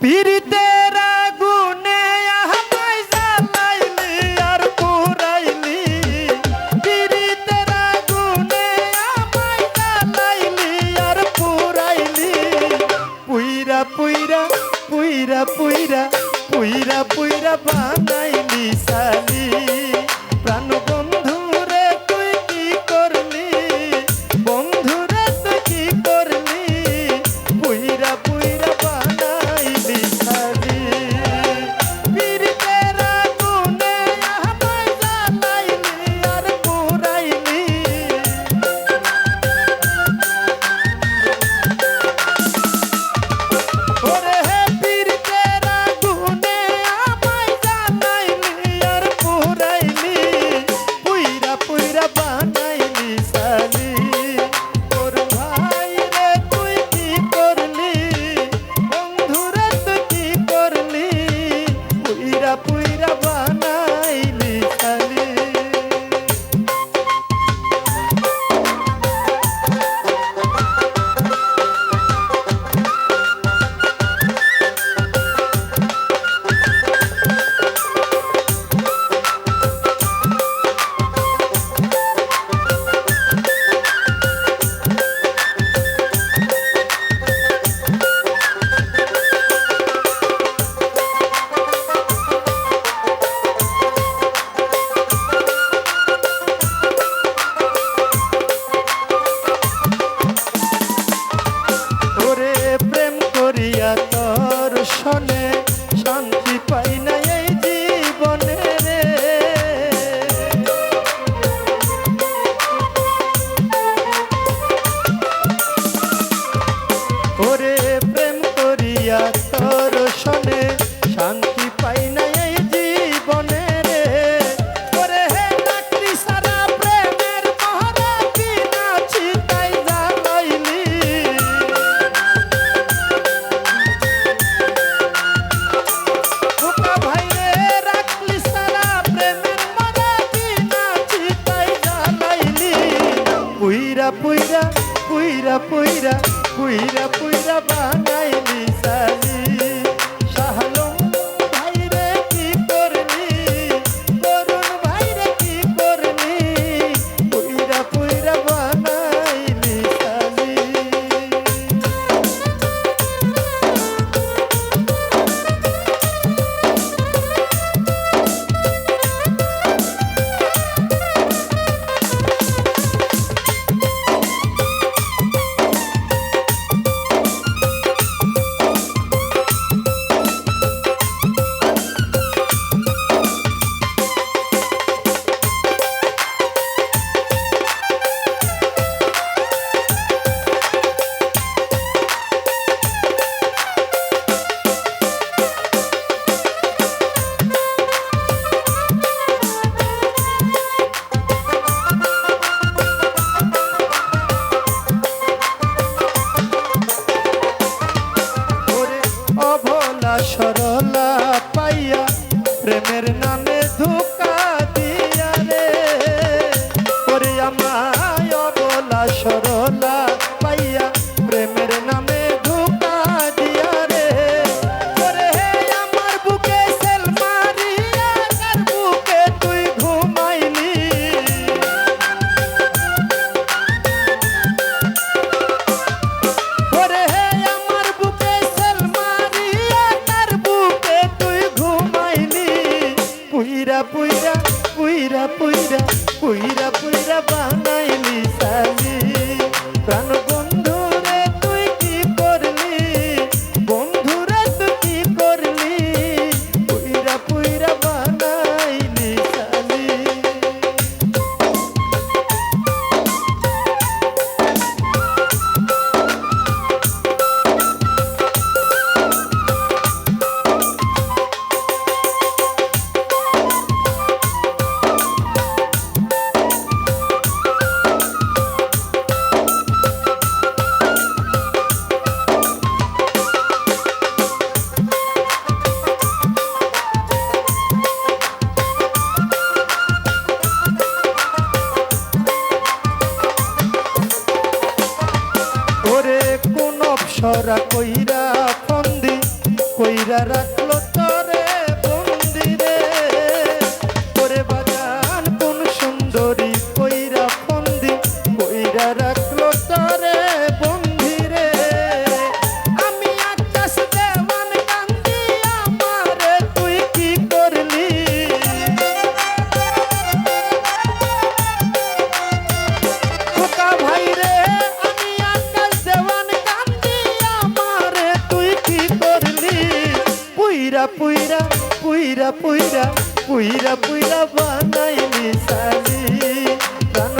পীড়িতের আগুনে আমায় জ্বালাইলি আর পুরাইলি, পীড়িতের আগুনে আমায় জ্বালাইলি আর পুরাইলি, পুইরা পুইরা পুইরা পুইরা পুইরা পুইরা বানাইলি সালি। প্রাণ বন্ধুরে তুই কি করলি, বন্ধুরে তুই কি করলি, পুইরা পুইরা বানাইলি সালি। পীড়িতের আগুনে আমায় জ্বালাইলি আর পুরাইলি, ওরে হে পীড়িতের আগুনে আমায় জ্বালাইলি আর পুরাইলি, পুইরা পুইরা বানাইলি সালি। তোর ভাই রে তুই কি করলি, বন্ধুরে তুই কি করলি, পুইরা পুইরা বানাইলি সালি। ওরে প্রেম করিয়া তোর শোনে শান্তি পাই না এই জীবনে রে, ওরে প্রেম করিয়া তোর শোনে শান্তি পাই না এই জীবনে রে, ওরে হে লাকড়ি সারা প্রেমের মহরা বিনা চিতাই জ্বালাইলি, খোকা ভাই রে রাখলি সারা প্রেমের মহরা বিনা চিতাই জ্বালাইলি, পুইরা পুইরা পুইরা পুইরা পুইরা পুইরা বানাইলি সালি। শাহলম ভাই রে কি করলি, করুণ ভাই রে কি করলি, পুইরা পুইরা বানাইলি সালি। ওরে অভোলা সরলা পাইয়া প্রেমের নামে ধোঁকা দিয়া রে, ওরে আমায় অভোলা সরলা পাইয়া প্রেমের নামে ধোঁকা দিয়া রে, ওরে হে আমার বুকে সেল মারিয়া কার বুকে তুই ঘুমাইলি, ওরে হে আমার বুকে সেল মারিয়া কার বুকে তুই ঘুমাইলি, কইরা রাখলো তরে বন্দিরে ওরে বাজান কোন সুন্দরী কইরা বন্দি কইরা রাখলো তরে বন্দিরে আমি আকাশ দেওয়ান কান্দি আমারে তুই কি করলি খোকা ভাই রে আমি আকাশ দেওয়ান কান্দি আমারে তুই কি করলি পুইরা পুইরা পুইরা পুইরা পুইরা পুইরা বানাইলি সালি প্রাণ